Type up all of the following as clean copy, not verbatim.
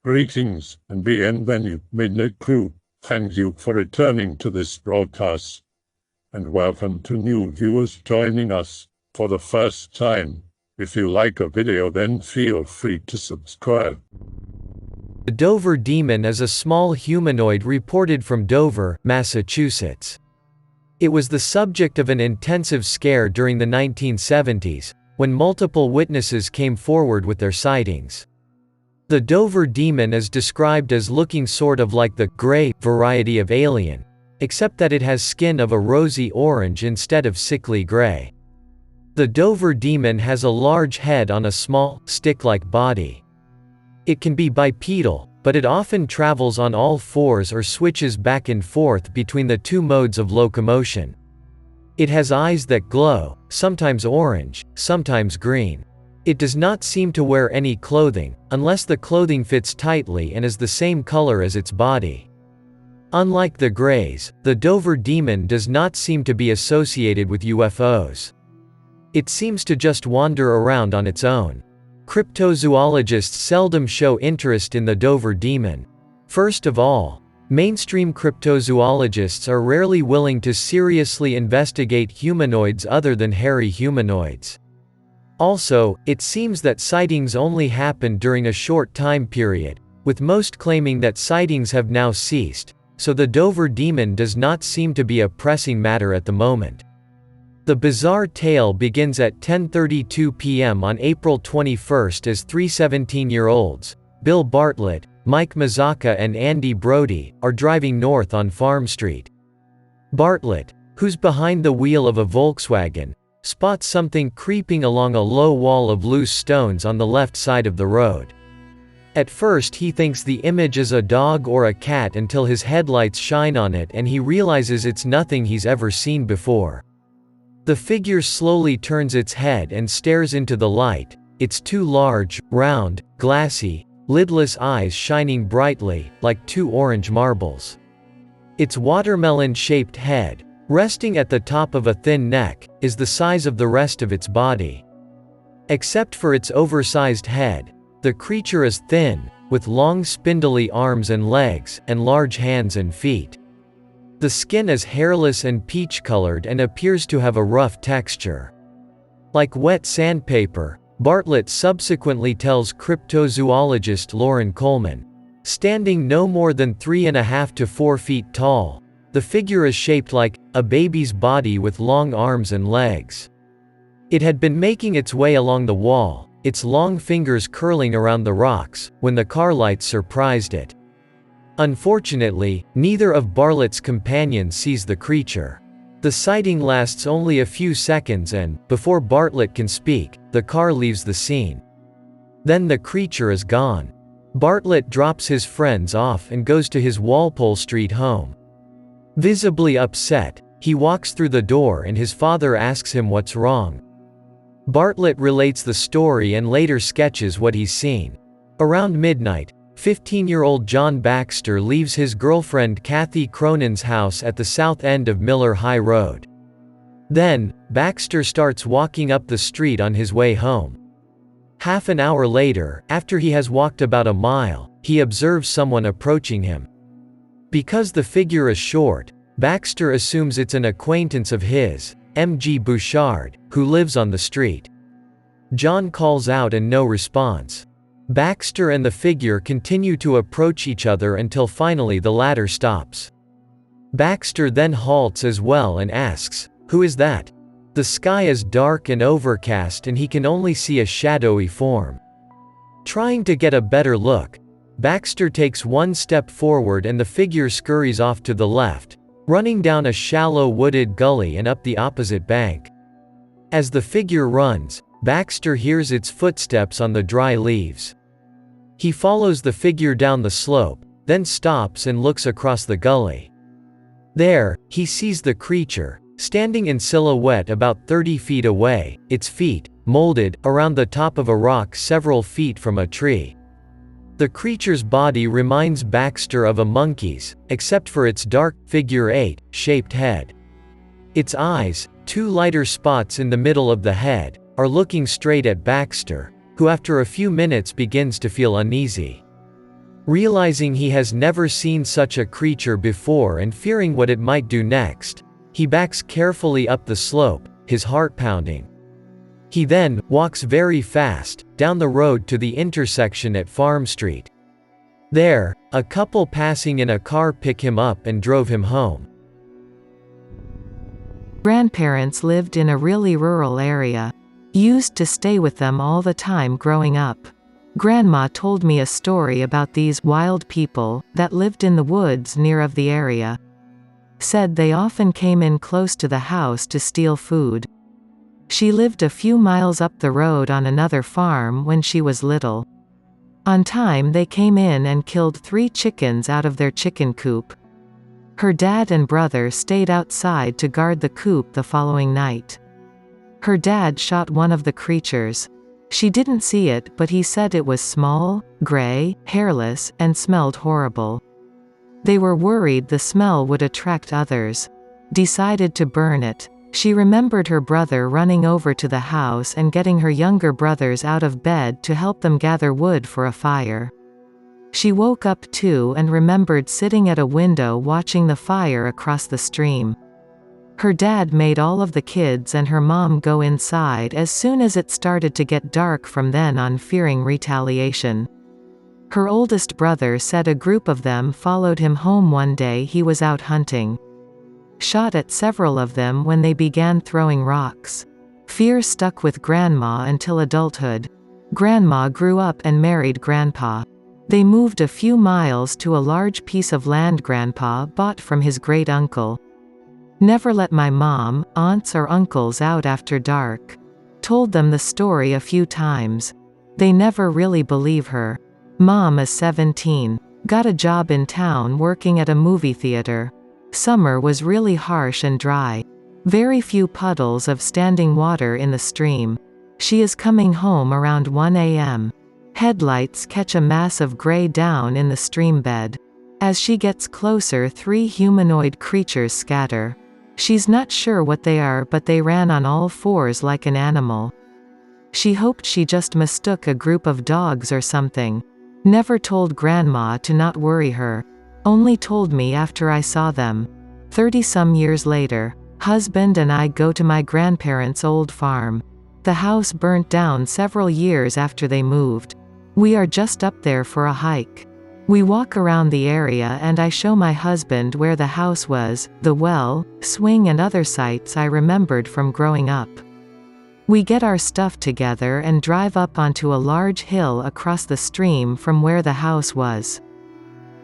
Greetings and bienvenue, midnight crew. Thank you for returning to this broadcast, and welcome to new viewers joining us for the first time. If you like a video, then feel free to subscribe. The Dover Demon is a small humanoid reported from Dover, Massachusetts. It was the subject of an intensive scare during the 1970s, when multiple witnesses came forward with their sightings. The Dover Demon is described as looking sort of like the gray variety of alien, except that it has skin of a rosy orange instead of sickly gray. The Dover Demon has a large head on a small, stick-like body. It can be bipedal, but it often travels on all fours or switches back and forth between the two modes of locomotion. It has eyes that glow, sometimes orange, sometimes green. It does not seem to wear any clothing, unless the clothing fits tightly and is the same color as its body. Unlike the Greys, the Dover Demon does not seem to be associated with UFOs. It seems to just wander around on its own. Cryptozoologists seldom show interest in the Dover Demon. First of all, mainstream cryptozoologists are rarely willing to seriously investigate humanoids other than hairy humanoids. Also, it seems that sightings only happen during a short time period, with most claiming that sightings have now ceased, so the Dover Demon does not seem to be a pressing matter at the moment. The bizarre tale begins at 10:32 p.m. on April 21 as three 17-year-olds, Bill Bartlett, Mike Mazzocca and Andy Brody, are driving north on Farm Street. Bartlett, who's behind the wheel of a Volkswagen, spots something creeping along a low wall of loose stones on the left side of the road. At first he thinks the image is a dog or a cat until his headlights shine on it and he realizes it's nothing he's ever seen before. The figure slowly turns its head and stares into the light, its two large, round, glassy, lidless eyes shining brightly, like two orange marbles. Its watermelon-shaped head, resting at the top of a thin neck, is the size of the rest of its body. Except for its oversized head, the creature is thin, with long spindly arms and legs, and large hands and feet. The skin is hairless and peach-colored and appears to have a rough texture. Like wet sandpaper, Bartlett subsequently tells cryptozoologist Lauren Coleman, standing no more than 3.5 to 4 feet tall, the figure is shaped like a baby's body with long arms and legs. It had been making its way along the wall, its long fingers curling around the rocks, when the car lights surprised it. Unfortunately, neither of Bartlett's companions sees the creature. The sighting lasts only a few seconds and, before Bartlett can speak, the car leaves the scene. Then the creature is gone. Bartlett drops his friends off and goes to his Walpole Street home. Visibly upset, he walks through the door and his father asks him what's wrong. Bartlett relates the story and later sketches what he's seen. Around midnight, 15-year-old John Baxter leaves his girlfriend Kathy Cronin's house at the south end of Miller High Road. Then, Baxter starts walking up the street on his way home. Half an hour later, after he has walked about a mile, he observes someone approaching him. Because the figure is short, Baxter assumes it's an acquaintance of his, M.G. Bouchard, who lives on the street. John calls out and no response. Baxter and the figure continue to approach each other until finally the latter stops. Baxter then halts as well and asks, "Who is that?" The sky is dark and overcast and he can only see a shadowy form. Trying to get a better look, Baxter takes one step forward and the figure scurries off to the left, running down a shallow wooded gully and up the opposite bank. As the figure runs, Baxter hears its footsteps on the dry leaves. He follows the figure down the slope, then stops and looks across the gully. There, he sees the creature, standing in silhouette about 30 feet away, its feet, molded, around the top of a rock several feet from a tree. The creature's body reminds Baxter of a monkey's, except for its dark, figure-8, shaped head. Its eyes, two lighter spots in the middle of the head, are looking straight at Baxter, who after a few minutes begins to feel uneasy. Realizing he has never seen such a creature before and fearing what it might do next, he backs carefully up the slope, his heart pounding. He then walks very fast down the road to the intersection at Farm Street. There, a couple passing in a car pick him up and drove him home. Grandparents lived in a really rural area. Used to stay with them all the time growing up. Grandma told me a story about these wild people that lived in the woods near of the area. Said they often came in close to the house to steal food. She lived a few miles up the road on another farm when she was little. On time they came in and killed 3 chickens out of their chicken coop. Her dad and brother stayed outside to guard the coop the following night. Her dad shot one of the creatures. She didn't see it, but he said it was small, gray, hairless, and smelled horrible. They were worried the smell would attract others. Decided to burn it. She remembered her brother running over to the house and getting her younger brothers out of bed to help them gather wood for a fire. She woke up too and remembered sitting at a window watching the fire across the stream. Her dad made all of the kids and her mom go inside as soon as it started to get dark from then on, fearing retaliation. Her oldest brother said a group of them followed him home one day he was out hunting. Shot at several of them when they began throwing rocks. Fear stuck with Grandma until adulthood. Grandma grew up and married Grandpa. They moved a few miles to a large piece of land Grandpa bought from his great-uncle. Never let my mom, aunts or uncles out after dark. Told them the story a few times. They never really believe her. Mom is 17. Got a job in town working at a movie theater. Summer was really harsh and dry. Very few puddles of standing water in the stream. She is coming home around 1 a.m. Headlights catch a mass of gray down in the stream bed. As she gets closer, 3 humanoid creatures scatter. She's not sure what they are, but they ran on all 4s like an animal. She hoped she just mistook a group of dogs or something. Never told Grandma to not worry her. Only told me after I saw them. 30-some years later, husband and I go to my grandparents' old farm. The house burnt down several years after they moved. We are just up there for a hike. We walk around the area and I show my husband where the house was, the well, swing and other sites I remembered from growing up. We get our stuff together and drive up onto a large hill across the stream from where the house was.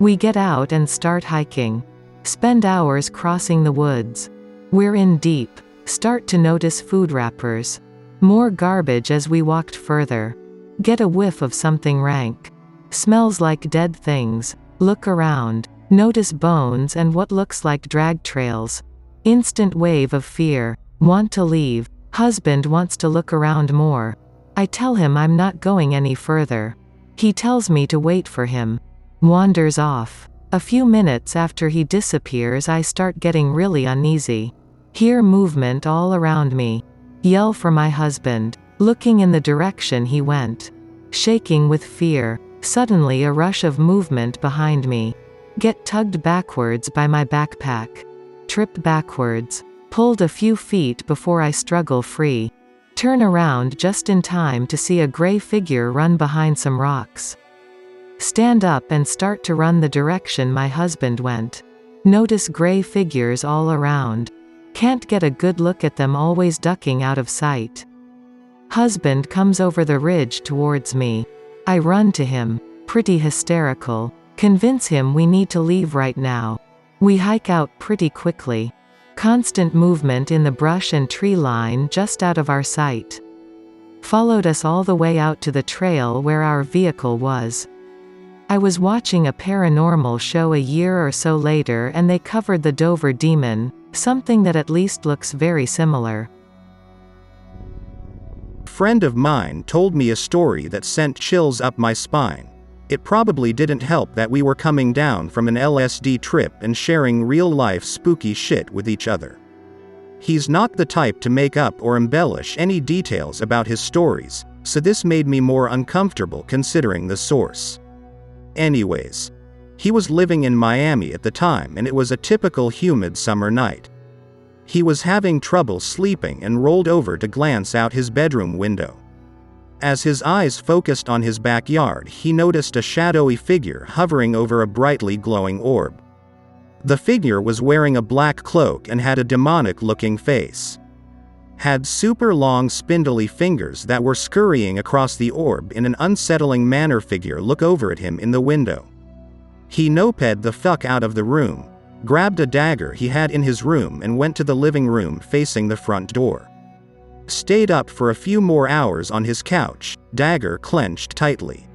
We get out and start hiking. Spend hours crossing the woods. We're in deep. Start to notice food wrappers. More garbage as we walked further. Get a whiff of something rank. Smells like dead things. Look around. Notice bones and what looks like drag trails. Instant wave of fear. Want to leave. Husband wants to look around more. I tell him I'm not going any further. He tells me to wait for him. Wanders off. A few minutes after he disappears, I start getting really uneasy. Hear movement all around me. Yell for my husband. Looking in the direction he went. Shaking with fear. Suddenly a rush of movement behind me. Get tugged backwards by my backpack. Trip backwards. Pulled a few feet before I struggle free. Turn around just in time to see a gray figure run behind some rocks. Stand up and start to run the direction my husband went. Notice gray figures all around. Can't get a good look at them, always ducking out of sight. Husband comes over the ridge towards me. I run to him, pretty hysterical. Convince him we need to leave right now. We hike out pretty quickly. Constant movement in the brush and tree line just out of our sight. Followed us all the way out to the trail where our vehicle was. I was watching a paranormal show a year or so later and they covered the Dover demon, something that at least looks very similar. A friend of mine told me a story that sent chills up my spine. It probably didn't help that we were coming down from an LSD trip and sharing real-life spooky shit with each other. He's not the type to make up or embellish any details about his stories, so this made me more uncomfortable considering the source. Anyways, he was living in Miami at the time and it was a typical humid summer night. He was having trouble sleeping and rolled over to glance out his bedroom window. As his eyes focused on his backyard, he noticed a shadowy figure hovering over a brightly glowing orb. The figure was wearing a black cloak and had a demonic-looking face. Had super long spindly fingers that were scurrying across the orb in an unsettling manner. Figure looked over at him in the window. He noped the fuck out of the room, grabbed a dagger he had in his room and went to the living room facing the front door. Stayed up for a few more hours on his couch, dagger clenched tightly.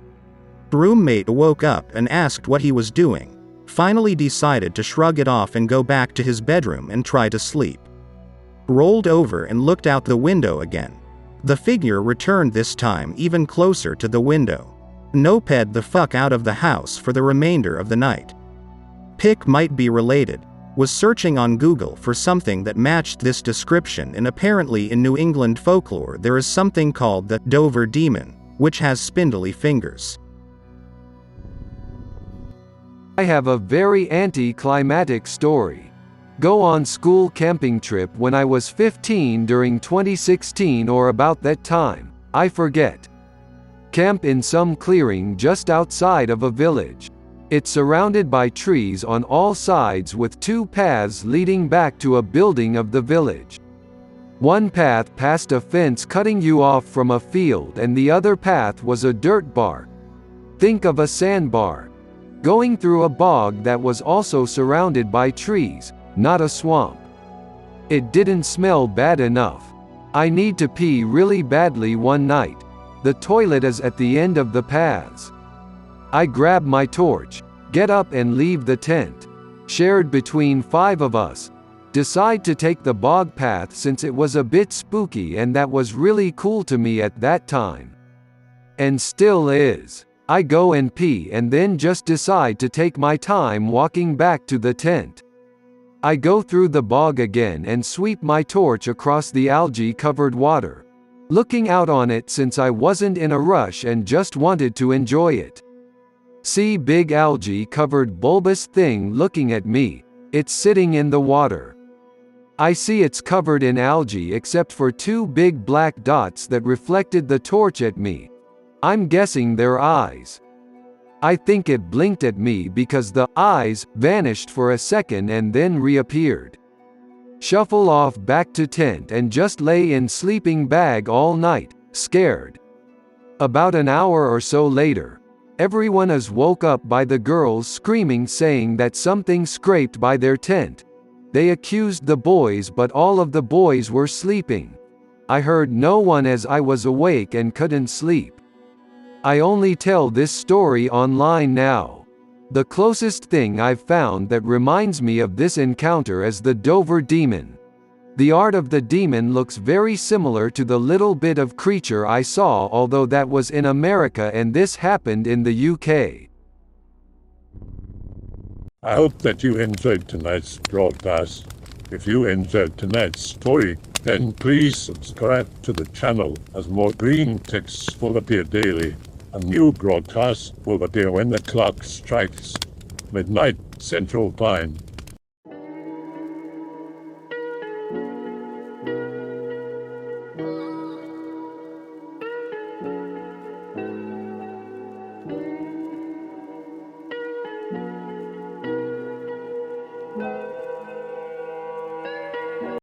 Roommate woke up and asked what he was doing, finally decided to shrug it off and go back to his bedroom and try to sleep. Rolled over and looked out the window again. The figure returned, this time even closer to the window. Noped the fuck out of the house for the remainder of the night. Pick might be related. Was searching on Google for something that matched this description, and apparently in New England folklore there is something called the Dover demon, which has spindly fingers. I have a very anti-climatic story. Go on school camping trip when I was 15 during 2016 or about that time, I forget. Camp in some clearing just outside of a village. It's surrounded by trees on all sides with two paths leading back to a building of the village. One path passed a fence cutting you off from a field and the other path was a dirt bar. Think of a sandbar. Going through a bog that was also surrounded by trees, not a swamp. It didn't smell bad enough. I need to pee really badly one night. The toilet is at the end of the paths. I grab my torch, get up and leave the tent. Shared between 5 of us. Decide to take the bog path since it was a bit spooky and that was really cool to me at that time. And still is. I go and pee and then just decide to take my time walking back to the tent. I go through the bog again and sweep my torch across the algae-covered water. Looking out on it since I wasn't in a rush and just wanted to enjoy it. See big algae-covered bulbous thing looking at me. It's sitting in the water. I see it's covered in algae except for 2 big black dots that reflected the torch at me. I'm guessing they're eyes. I think it blinked at me because the eyes vanished for a second and then reappeared. Shuffle off back to tent and just lay in sleeping bag all night, scared. About an hour or so later, everyone is woke up by the girls screaming saying that something scraped by their tent. They accused the boys but all of the boys were sleeping. I heard no one as I was awake and couldn't sleep. I only tell this story online now. The closest thing I've found that reminds me of this encounter is the Dover demon. The art of the demon looks very similar to the little bit of creature I saw, although that was in America and this happened in the UK. I hope that you enjoyed tonight's broadcast. If you enjoyed tonight's story, then please subscribe to the channel as more Greentext will appear daily. A new broadcast will appear when the clock strikes midnight Central Time.